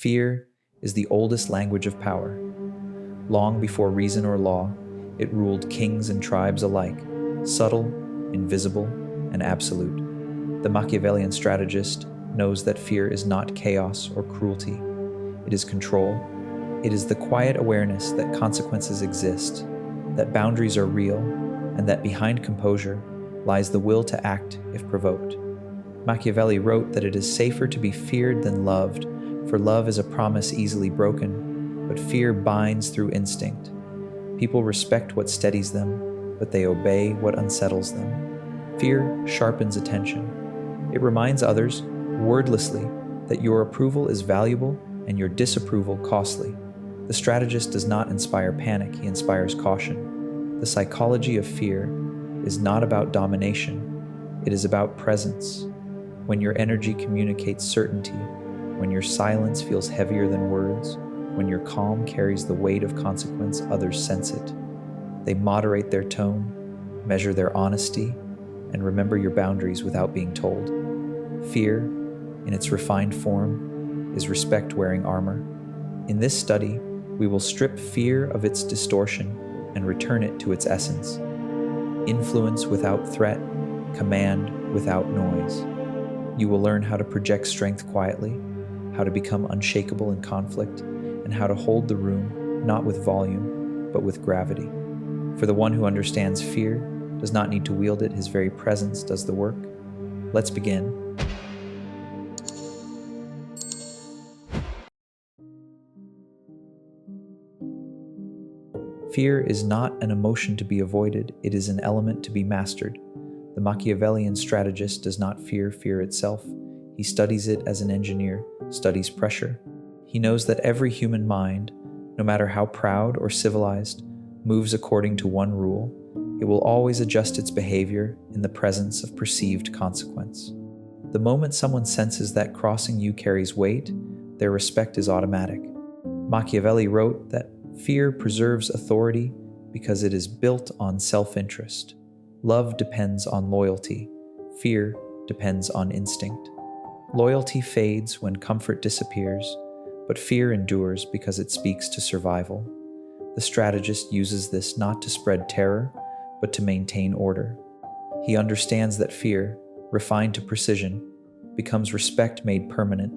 Fear is the oldest language of power. Long before reason or law, it ruled kings and tribes alike, subtle, invisible, and absolute. The Machiavellian strategist knows that fear is not chaos or cruelty. It is control. It is the quiet awareness that consequences exist, that boundaries are real, and that behind composure lies the will to act if provoked. Machiavelli wrote that it is safer to be feared than loved, for love is a promise easily broken, but fear binds through instinct. People respect what steadies them, but they obey what unsettles them. Fear sharpens attention. It reminds others, wordlessly, that your approval is valuable and your disapproval costly. The strategist does not inspire panic, he inspires caution. The psychology of fear is not about domination, it is about presence. When your energy communicates certainty, when your silence feels heavier than words, when your calm carries the weight of consequence, others sense it. They moderate their tone, measure their honesty, and remember your boundaries without being told. Fear, in its refined form, is respect wearing armor. In this study, we will strip fear of its distortion and return it to its essence. Influence without threat, command without noise. You will learn how to project strength quietly, how to become unshakable in conflict, and how to hold the room not with volume, but with gravity. For the one who understands fear does not need to wield it, his very presence does the work. Let's begin. Fear is not an emotion to be avoided, it is an element to be mastered. The Machiavellian strategist does not fear fear itself. He studies it as an engineer studies pressure. He knows that every human mind, no matter how proud or civilized, moves according to one rule. It will always adjust its behavior in the presence of perceived consequence. The moment someone senses that crossing you carries weight, their respect is automatic. Machiavelli wrote that fear preserves authority because it is built on self-interest. Love depends on loyalty. Fear depends on instinct. Loyalty fades when comfort disappears, but fear endures because it speaks to survival. The strategist uses this not to spread terror, but to maintain order. He understands that fear, refined to precision, becomes respect made permanent.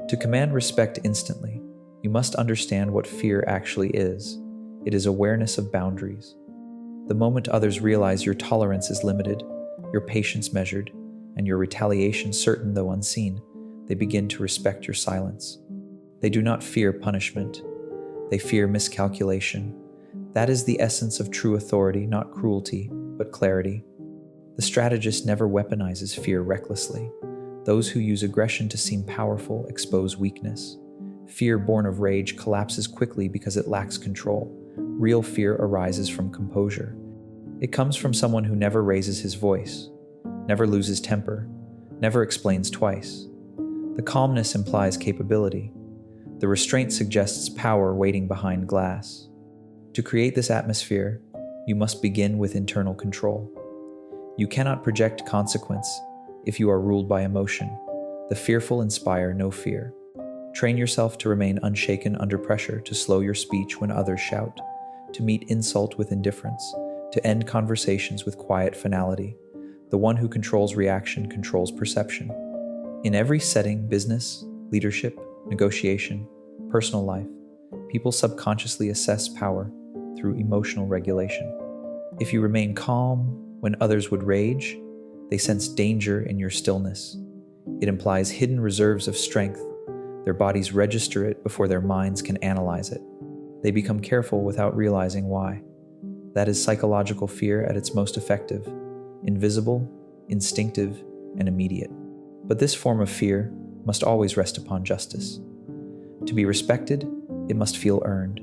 To command respect instantly, you must understand what fear actually is. It is awareness of boundaries. The moment others realize your tolerance is limited, your patience measured, and your retaliation certain though unseen, they begin to respect your silence. They do not fear punishment. They fear miscalculation. That is the essence of true authority, not cruelty, but clarity. The strategist never weaponizes fear recklessly. Those who use aggression to seem powerful expose weakness. Fear born of rage collapses quickly because it lacks control. Real fear arises from composure. It comes from someone who never raises his voice, never loses temper, never explains twice. The calmness implies capability. The restraint suggests power waiting behind glass. To create this atmosphere, you must begin with internal control. You cannot project consequence if you are ruled by emotion. The fearful inspire no fear. Train yourself to remain unshaken under pressure, to slow your speech when others shout, to meet insult with indifference, to end conversations with quiet finality. The one who controls reaction controls perception. In every setting, business, leadership, negotiation, personal life, people subconsciously assess power through emotional regulation. If you remain calm when others would rage, they sense danger in your stillness. It implies hidden reserves of strength. Their bodies register it before their minds can analyze it. They become careful without realizing why. That is psychological fear at its most effective, invisible, instinctive, and immediate. But this form of fear must always rest upon justice. To be respected, it must feel earned.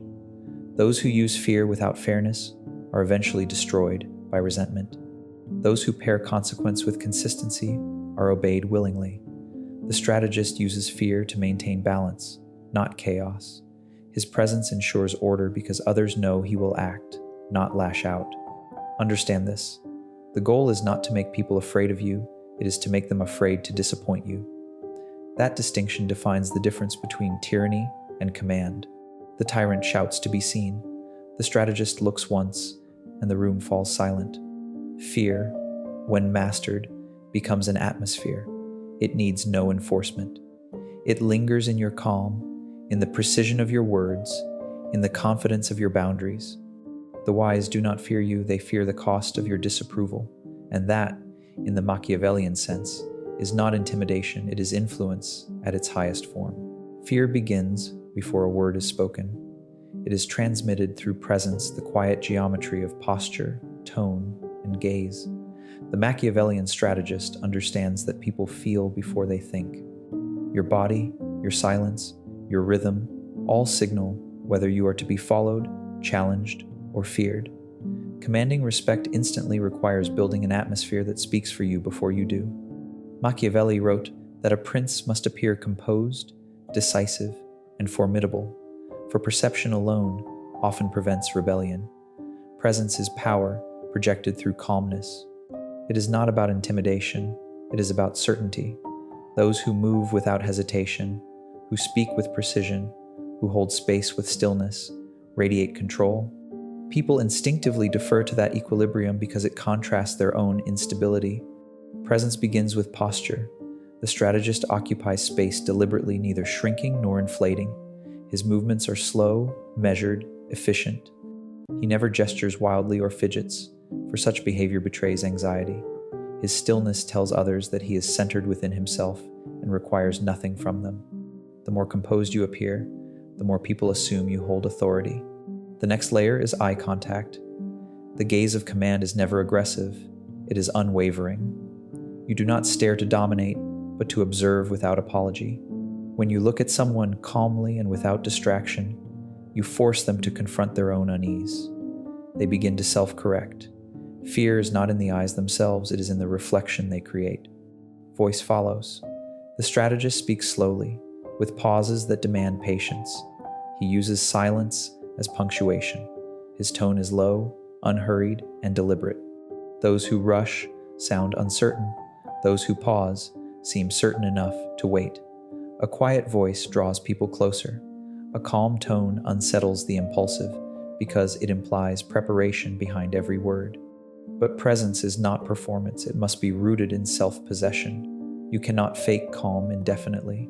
Those who use fear without fairness are eventually destroyed by resentment. Those who pair consequence with consistency are obeyed willingly. The strategist uses fear to maintain balance, not chaos. His presence ensures order because others know he will act, not lash out. Understand this. The goal is not to make people afraid of you, it is to make them afraid to disappoint you. That distinction defines the difference between tyranny and command. The tyrant shouts to be seen. The strategist looks once, and the room falls silent. Fear, when mastered, becomes an atmosphere. It needs no enforcement. It lingers in your calm, in the precision of your words, in the confidence of your boundaries. The wise do not fear you, they fear the cost of your disapproval. And that, in the Machiavellian sense, is not intimidation, it is influence at its highest form. Fear begins before a word is spoken. It is transmitted through presence, the quiet geometry of posture, tone, and gaze. The Machiavellian strategist understands that people feel before they think. Your body, your silence, your rhythm, all signal whether you are to be followed, challenged, or feared. Commanding respect instantly requires building an atmosphere that speaks for you before you do. Machiavelli wrote that a prince must appear composed, decisive, and formidable, for perception alone often prevents rebellion. Presence is power projected through calmness. It is not about intimidation, it is about certainty. Those who move without hesitation, who speak with precision, who hold space with stillness, radiate control. People instinctively defer to that equilibrium because it contrasts their own instability. Presence begins with posture. The strategist occupies space deliberately, neither shrinking nor inflating. His movements are slow, measured, efficient. He never gestures wildly or fidgets, for such behavior betrays anxiety. His stillness tells others that he is centered within himself and requires nothing from them. The more composed you appear, the more people assume you hold authority. The next layer is eye contact. The gaze of command is never aggressive, it is unwavering. You do not stare to dominate, but to observe without apology. When you look at someone calmly and without distraction, you force them to confront their own unease. They begin to self-correct. Fear is not in the eyes themselves, it is in the reflection they create. Voice follows. The strategist speaks slowly, with pauses that demand patience. He uses silence as punctuation. His tone is low, unhurried, and deliberate. Those who rush sound uncertain. Those who pause seem certain enough to wait. A quiet voice draws people closer. A calm tone unsettles the impulsive because it implies preparation behind every word. But presence is not performance, it must be rooted in self-possession. You cannot fake calm indefinitely.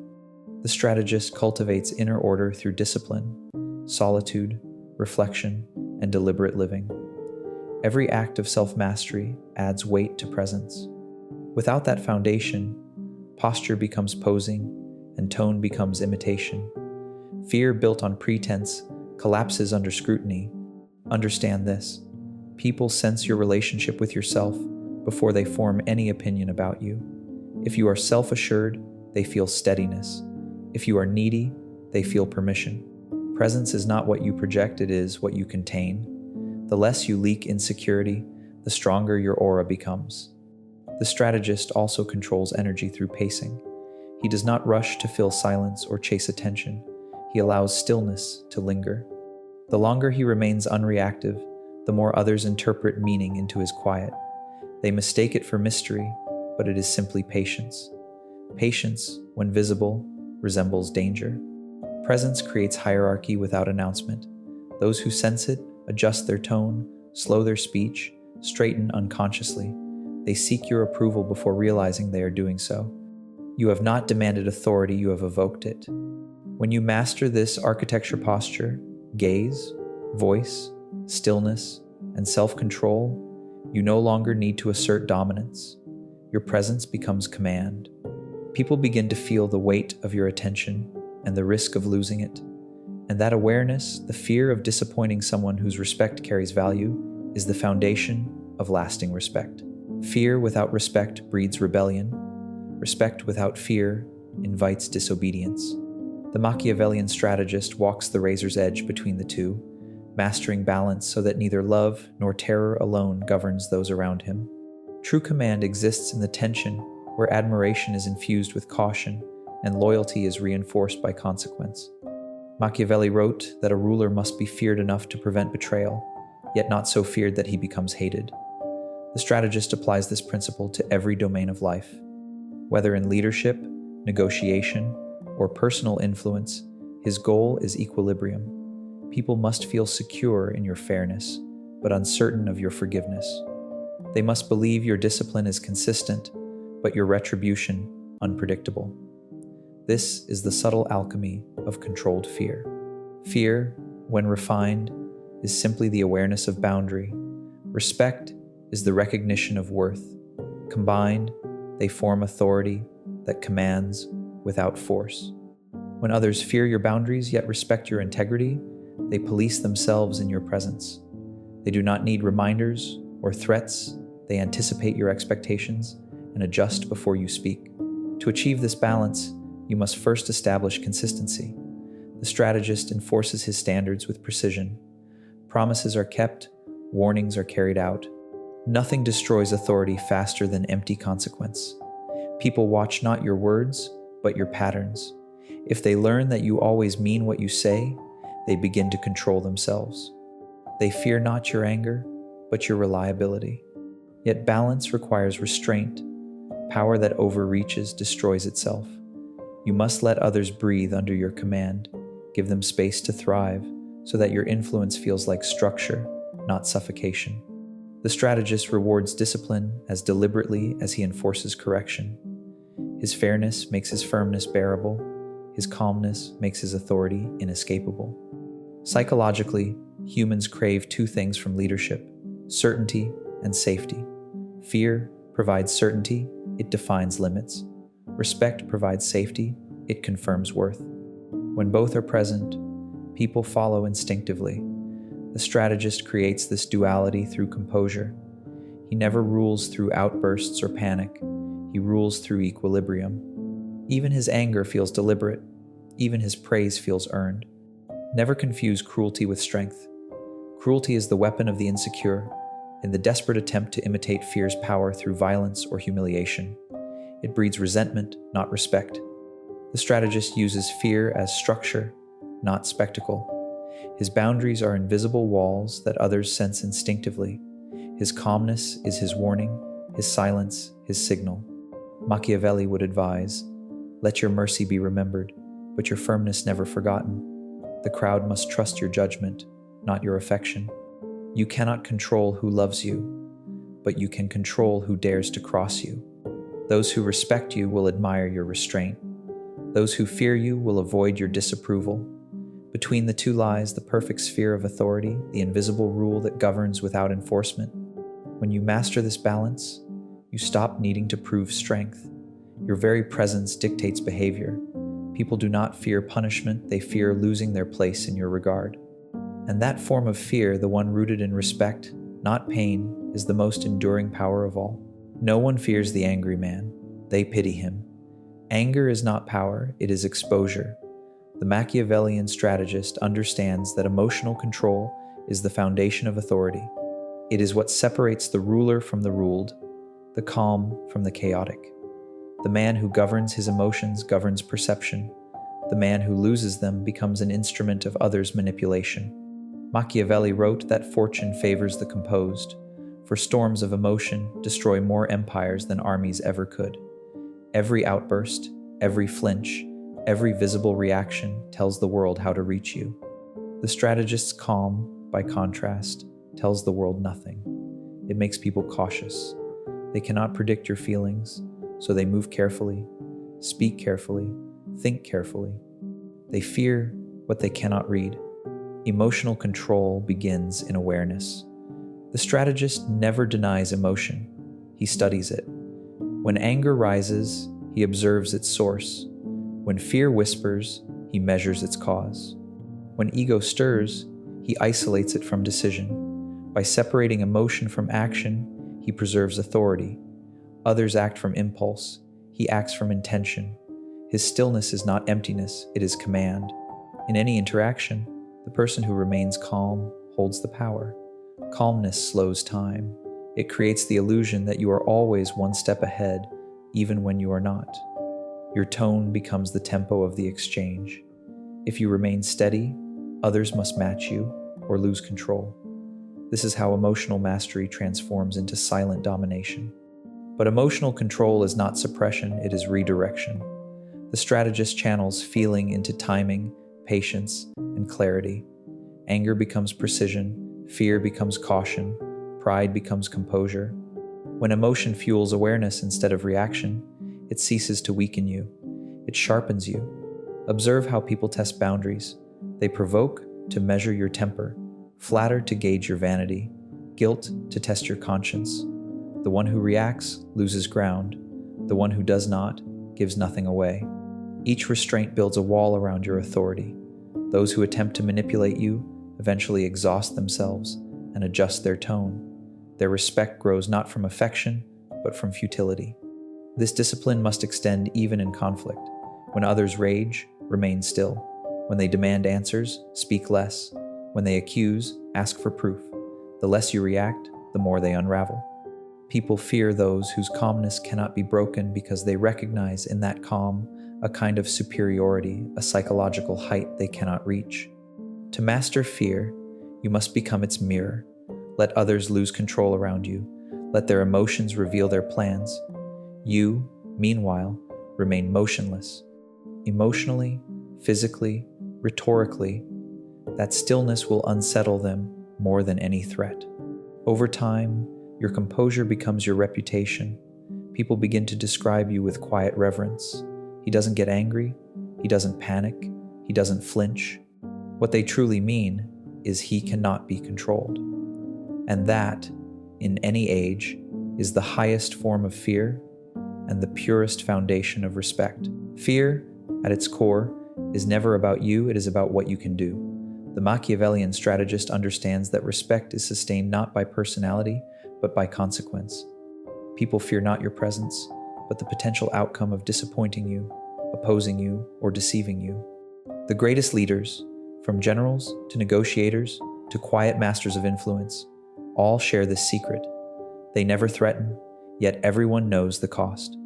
The strategist cultivates inner order through discipline, solitude, reflection, and deliberate living. Every act of self-mastery adds weight to presence. Without that foundation, posture becomes posing and tone becomes imitation. Fear built on pretense collapses under scrutiny. Understand this: people sense your relationship with yourself before they form any opinion about you. If you are self-assured, they feel steadiness. If you are needy, they feel permission. Presence is not what you project, it is what you contain. The less you leak insecurity, the stronger your aura becomes. The strategist also controls energy through pacing. He does not rush to fill silence or chase attention. He allows stillness to linger. The longer he remains unreactive, the more others interpret meaning into his quiet. They mistake it for mystery, but it is simply patience. Patience, when visible, resembles danger. Presence creates hierarchy without announcement. Those who sense it adjust their tone, slow their speech, straighten unconsciously. They seek your approval before realizing they are doing so. You have not demanded authority, you have evoked it. When you master this architecture posture, gaze, voice, stillness, and self-control, you no longer need to assert dominance. Your presence becomes command. People begin to feel the weight of your attention and the risk of losing it. And that awareness, the fear of disappointing someone whose respect carries value, is the foundation of lasting respect. Fear without respect breeds rebellion. Respect without fear invites disobedience. The Machiavellian strategist walks the razor's edge between the two, mastering balance so that neither love nor terror alone governs those around him. True command exists in the tension where admiration is infused with caution and loyalty is reinforced by consequence. Machiavelli wrote that a ruler must be feared enough to prevent betrayal, yet not so feared that he becomes hated. The strategist applies this principle to every domain of life. Whether in leadership, negotiation, or personal influence, his goal is equilibrium. People must feel secure in your fairness, but uncertain of your forgiveness. They must believe your discipline is consistent, but your retribution unpredictable. This is the subtle alchemy of controlled fear. Fear, when refined, is simply the awareness of boundary. Respect is the recognition of worth. Combined, they form authority that commands without force. When others fear your boundaries yet respect your integrity, they police themselves in your presence. They do not need reminders or threats. They anticipate your expectations and adjust before you speak. To achieve this balance, you must first establish consistency. The strategist enforces his standards with precision. Promises are kept, warnings are carried out. Nothing destroys authority faster than empty consequence. People watch not your words, but your patterns. If they learn that you always mean what you say, they begin to control themselves. They fear not your anger, but your reliability. Yet balance requires restraint. Power that overreaches destroys itself. You must let others breathe under your command. Give them space to thrive, so that your influence feels like structure, not suffocation. The strategist rewards discipline as deliberately as he enforces correction. His fairness makes his firmness bearable. His calmness makes his authority inescapable. Psychologically, humans crave two things from leadership: certainty and safety. Fear provides certainty, it defines limits. Respect provides safety, it confirms worth. When both are present, people follow instinctively. The strategist creates this duality through composure. He never rules through outbursts or panic. He rules through equilibrium. Even his anger feels deliberate. Even his praise feels earned. Never confuse cruelty with strength. Cruelty is the weapon of the insecure, in the desperate attempt to imitate fear's power through violence or humiliation. It breeds resentment, not respect. The strategist uses fear as structure, not spectacle. His boundaries are invisible walls that others sense instinctively. His calmness is his warning, his silence his signal. Machiavelli would advise, "Let your mercy be remembered, but your firmness never forgotten. The crowd must trust your judgment, not your affection. You cannot control who loves you, but you can control who dares to cross you. Those who respect you will admire your restraint. Those who fear you will avoid your disapproval. Between the two lies the perfect sphere of authority, the invisible rule that governs without enforcement. When you master this balance, you stop needing to prove strength. Your very presence dictates behavior. People do not fear punishment, they fear losing their place in your regard. And that form of fear, the one rooted in respect, not pain, is the most enduring power of all. No one fears the angry man. They pity him. Anger is not power, it is exposure. The Machiavellian strategist understands that emotional control is the foundation of authority. It is what separates the ruler from the ruled, the calm from the chaotic. The man who governs his emotions governs perception. The man who loses them becomes an instrument of others' manipulation. Machiavelli wrote that fortune favors the composed, for storms of emotion destroy more empires than armies ever could. Every outburst, every flinch, every visible reaction tells the world how to reach you. The strategist's calm, by contrast, tells the world nothing. It makes people cautious. They cannot predict your feelings, so they move carefully, speak carefully, think carefully. They fear what they cannot read. Emotional control begins in awareness. The strategist never denies emotion. He studies it. When anger rises, he observes its source. When fear whispers, he measures its cause. When ego stirs, he isolates it from decision. By separating emotion from action, he preserves authority. Others act from impulse. He acts from intention. His stillness is not emptiness, it is command. In any interaction, the person who remains calm holds the power. Calmness slows time. It creates the illusion that you are always one step ahead, even when you are not. Your tone becomes the tempo of the exchange. If you remain steady, others must match you or lose control. This is how emotional mastery transforms into silent domination. But emotional control is not suppression, it is redirection. The strategist channels feeling into timing, patience, and clarity. Anger becomes precision, fear becomes caution, pride becomes composure. When emotion fuels awareness instead of reaction, it ceases to weaken you. It sharpens you. Observe how people test boundaries. They provoke to measure your temper, flatter to gauge your vanity, guilt to test your conscience. The one who reacts loses ground. The one who does not gives nothing away. Each restraint builds a wall around your authority. Those who attempt to manipulate you eventually exhaust themselves and adjust their tone. Their respect grows not from affection, but from futility. This discipline must extend even in conflict. When others rage, remain still. When they demand answers, speak less. When they accuse, ask for proof. The less you react, the more they unravel. People fear those whose calmness cannot be broken because they recognize in that calm a kind of superiority, a psychological height they cannot reach. To master fear, you must become its mirror. Let others lose control around you. Let their emotions reveal their plans. You, meanwhile, remain motionless. Emotionally, physically, rhetorically, that stillness will unsettle them more than any threat. Over time, your composure becomes your reputation. People begin to describe you with quiet reverence. He doesn't get angry. He doesn't panic. He doesn't flinch. What they truly mean is he cannot be controlled. And that, in any age, is the highest form of fear and the purest foundation of respect. Fear, at its core, is never about you, it is about what you can do. The Machiavellian strategist understands that respect is sustained not by personality, but by consequence. People fear not your presence, but the potential outcome of disappointing you, opposing you, or deceiving you. The greatest leaders, from generals to negotiators to quiet masters of influence, all share this secret. They never threaten, yet everyone knows the cost.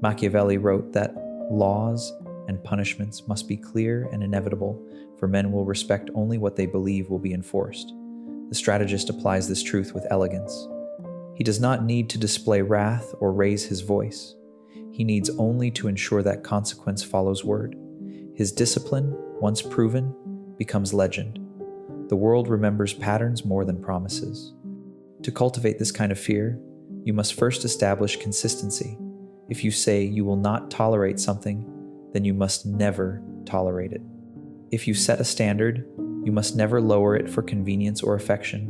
Machiavelli wrote that laws and punishments must be clear and inevitable, for men will respect only what they believe will be enforced. The strategist applies this truth with elegance. He does not need to display wrath or raise his voice. He needs only to ensure that consequence follows word. His discipline, once proven, becomes legend. The world remembers patterns more than promises. To cultivate this kind of fear, you must first establish consistency. If you say you will not tolerate something, then you must never tolerate it. If you set a standard, you must never lower it for convenience or affection.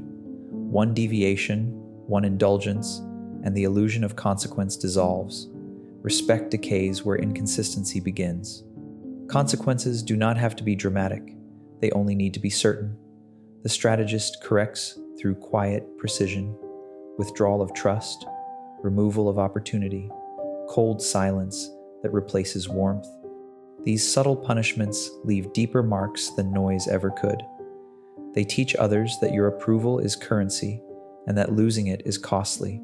One deviation, one indulgence, and the illusion of consequence dissolves. Respect decays where inconsistency begins. Consequences do not have to be dramatic. They only need to be certain. The strategist corrects through quiet precision, withdrawal of trust, removal of opportunity, cold silence that replaces warmth. These subtle punishments leave deeper marks than noise ever could. They teach others that your approval is currency and that losing it is costly.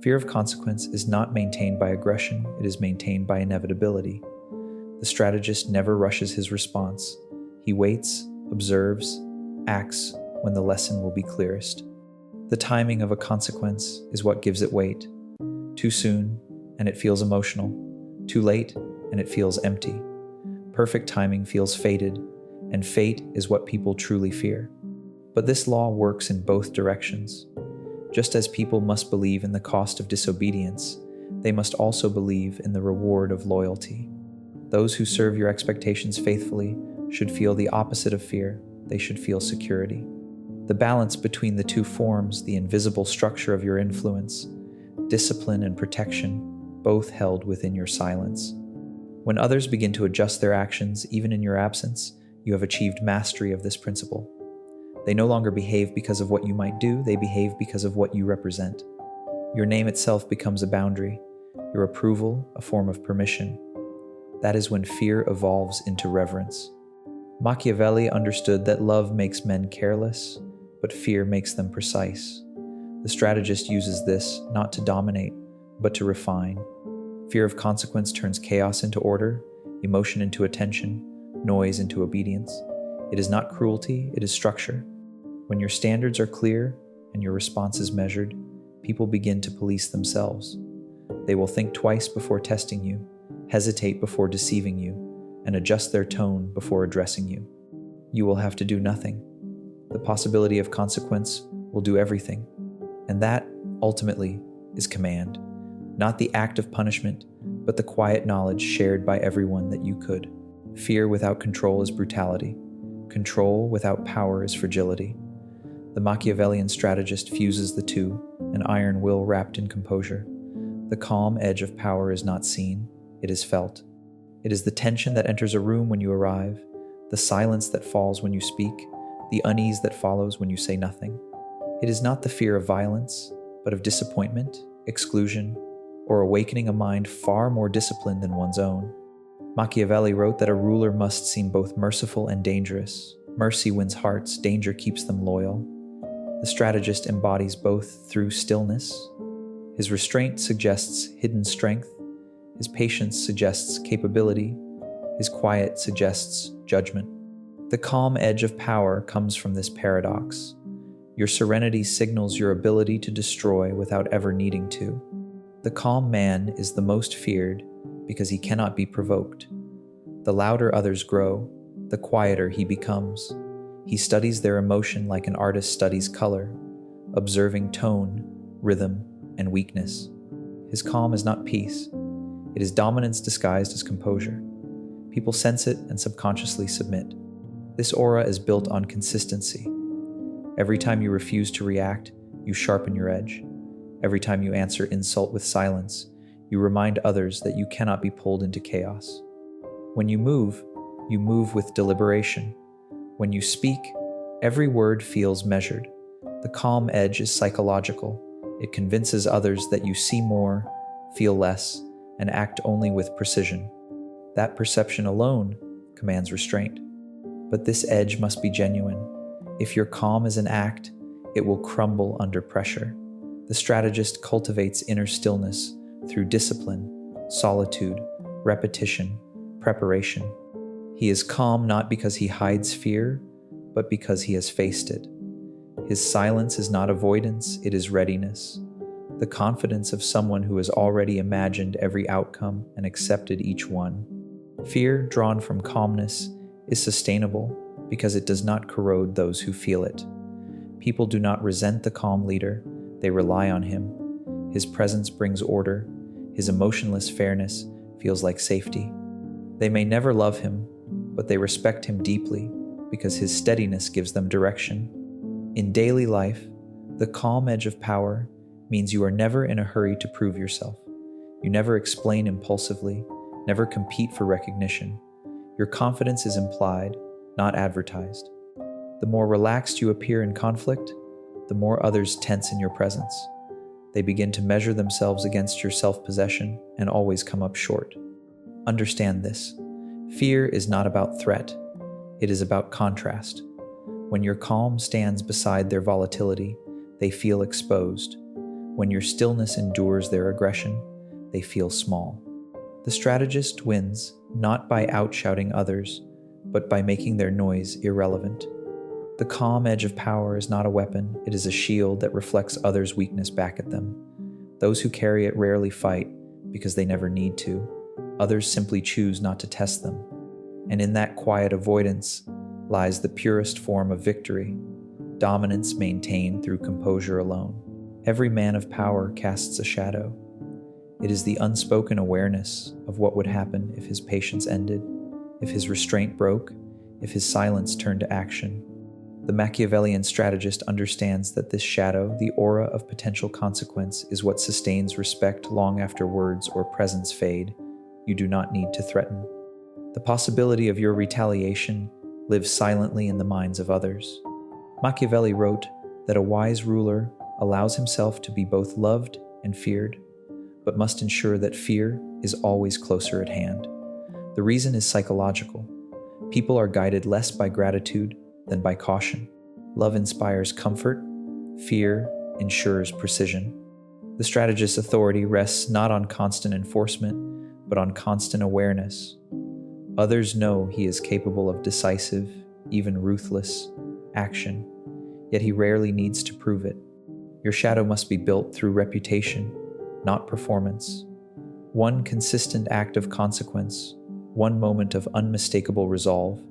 Fear of consequence is not maintained by aggression, it is maintained by inevitability. The strategist never rushes his response. He waits, observes, acts when the lesson will be clearest. The timing of a consequence is what gives it weight. Too soon, and it feels emotional. Too late, and it feels empty. Perfect timing feels fated, and fate is what people truly fear. But this law works in both directions. Just as people must believe in the cost of disobedience, they must also believe in the reward of loyalty. Those who serve your expectations faithfully should feel the opposite of fear. They should feel security. The balance between the two forms the invisible structure of your influence, discipline and protection, both held within your silence. When others begin to adjust their actions, even in your absence, you have achieved mastery of this principle. They no longer behave because of what you might do, they behave because of what you represent. Your name itself becomes a boundary, your approval a form of permission. That is when fear evolves into reverence. Machiavelli understood that love makes men careless, but fear makes them precise. The strategist uses this not to dominate, but to refine. Fear of consequence turns chaos into order, emotion into attention, noise into obedience. It is not cruelty, it is structure. When your standards are clear and your response is measured, people begin to police themselves. They will think twice before testing you, hesitate before deceiving you, and adjust their tone before addressing you. You will have to do nothing. The possibility of consequence will do everything. And that, ultimately, is command. Not the act of punishment, but the quiet knowledge shared by everyone that you could. Fear without control is brutality. Control without power is fragility. The Machiavellian strategist fuses the two, an iron will wrapped in composure. The calm edge of power is not seen, it is felt. It is the tension that enters a room when you arrive, the silence that falls when you speak, the unease that follows when you say nothing. It is not the fear of violence, but of disappointment, exclusion, or awakening a mind far more disciplined than one's own. Machiavelli wrote that a ruler must seem both merciful and dangerous. Mercy wins hearts, danger keeps them loyal. The strategist embodies both through stillness. His restraint suggests hidden strength. His patience suggests capability. His quiet suggests judgment. The calm edge of power comes from this paradox. Your serenity signals your ability to destroy without ever needing to. The calm man is the most feared because he cannot be provoked. The louder others grow, the quieter he becomes. He studies their emotion like an artist studies color, observing tone, rhythm, and weakness. His calm is not peace. It is dominance disguised as composure. People sense it and subconsciously submit. This aura is built on consistency. Every time you refuse to react, you sharpen your edge. Every time you answer insult with silence, you remind others that you cannot be pulled into chaos. When you move with deliberation. When you speak, every word feels measured. The calm edge is psychological. It convinces others that you see more, feel less, and act only with precision. That perception alone commands restraint. But this edge must be genuine. If your calm is an act, it will crumble under pressure. The strategist cultivates inner stillness through discipline, solitude, repetition, preparation. He is calm not because he hides fear, but because he has faced it. His silence is not avoidance, it is readiness. The confidence of someone who has already imagined every outcome and accepted each one. Fear drawn from calmness is sustainable because it does not corrode those who feel it. People do not resent the calm leader, they rely on him. His presence brings order. His emotionless fairness feels like safety. They may never love him, but they respect him deeply because his steadiness gives them direction. In daily life, the calm edge of power means you are never in a hurry to prove yourself. You never explain impulsively, never compete for recognition. Your confidence is implied, not advertised. The more relaxed you appear in conflict, the more others tense in your presence. They begin to measure themselves against your self-possession and always come up short. Understand this. Fear is not about threat. It is about contrast. When your calm stands beside their volatility, they feel exposed. When your stillness endures their aggression, they feel small. The strategist wins not by outshouting others, but by making their noise irrelevant. The calm edge of power is not a weapon, it is a shield that reflects others' weakness back at them. Those who carry it rarely fight because they never need to. Others simply choose not to test them. And in that quiet avoidance lies the purest form of victory, dominance maintained through composure alone. Every man of power casts a shadow. It is the unspoken awareness of what would happen if his patience ended, if his restraint broke, if his silence turned to action. The Machiavellian strategist understands that this shadow, the aura of potential consequence, is what sustains respect long after words or presence fade. You do not need to threaten. The possibility of your retaliation lives silently in the minds of others. Machiavelli wrote that a wise ruler allows himself to be both loved and feared, but must ensure that fear is always closer at hand. The reason is psychological. People are guided less by gratitude than by caution. Love inspires comfort, fear ensures precision. The strategist's authority rests not on constant enforcement, but on constant awareness. Others know he is capable of decisive, even ruthless, action, yet he rarely needs to prove it. Your shadow must be built through reputation, not performance. One consistent act of consequence, one moment of unmistakable resolve,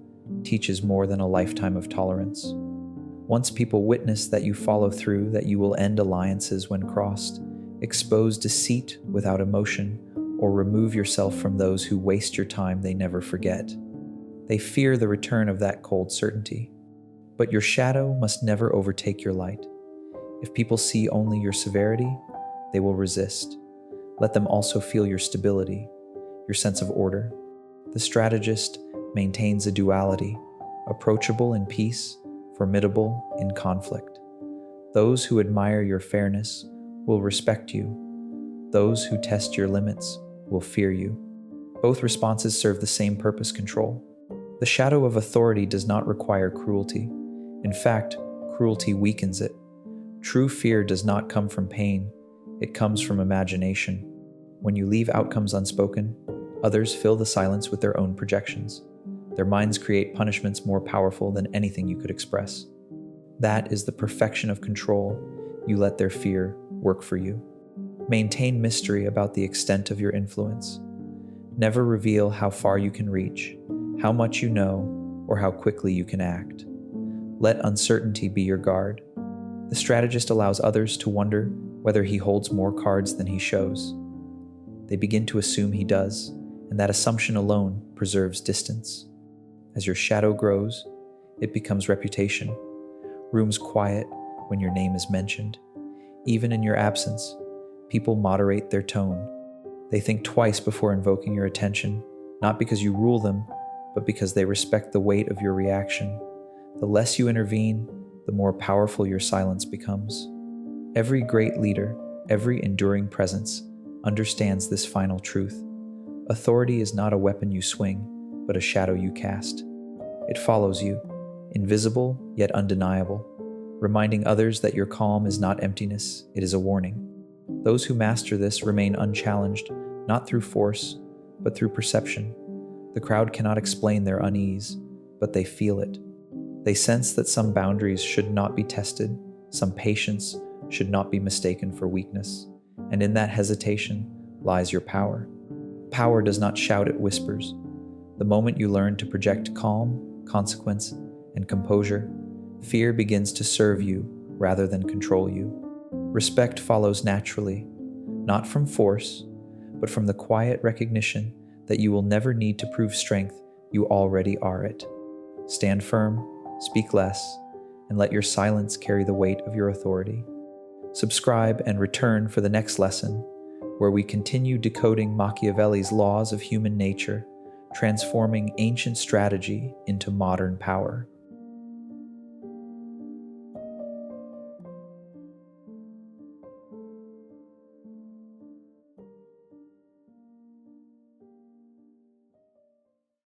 teaches more than a lifetime of tolerance. Once people witness that you follow through, that you will end alliances when crossed, expose deceit without emotion, or remove yourself from those who waste your time, they never forget. They fear the return of that cold certainty. But your shadow must never overtake your light. If people see only your severity, they will resist. Let them also feel your stability, your sense of order. The strategist maintains a duality, approachable in peace, formidable in conflict. Those who admire your fairness will respect you. Those who test your limits will fear you. Both responses serve the same purpose: control. The shadow of authority does not require cruelty. In fact, cruelty weakens it. True fear does not come from pain, it comes from imagination. When you leave outcomes unspoken, others fill the silence with their own projections. Their minds create punishments more powerful than anything you could express. That is the perfection of control. You let their fear work for you. Maintain mystery about the extent of your influence. Never reveal how far you can reach, how much you know, or how quickly you can act. Let uncertainty be your guard. The strategist allows others to wonder whether he holds more cards than he shows. They begin to assume he does, and that assumption alone preserves distance. As your shadow grows, it becomes reputation. Rooms quiet when your name is mentioned. Even in your absence, people moderate their tone. They think twice before invoking your attention, not because you rule them, but because they respect the weight of your reaction. The less you intervene, the more powerful your silence becomes. Every great leader, every enduring presence, understands this final truth. Authority is not a weapon you swing, but a shadow you cast. It follows you, invisible yet undeniable, reminding others that your calm is not emptiness, it is a warning. Those who master this remain unchallenged, not through force, but through perception. The crowd cannot explain their unease, but they feel it. They sense that some boundaries should not be tested, some patience should not be mistaken for weakness, and in that hesitation lies your power. Power does not shout, it whispers. The moment you learn to project calm, consequence, and composure, fear begins to serve you rather than control you. Respect follows naturally, not from force, but from the quiet recognition that you will never need to prove strength, you already are it. Stand firm, speak less, and let your silence carry the weight of your authority. Subscribe and return for the next lesson, where we continue decoding Machiavelli's laws of human nature, transforming ancient strategy into modern power.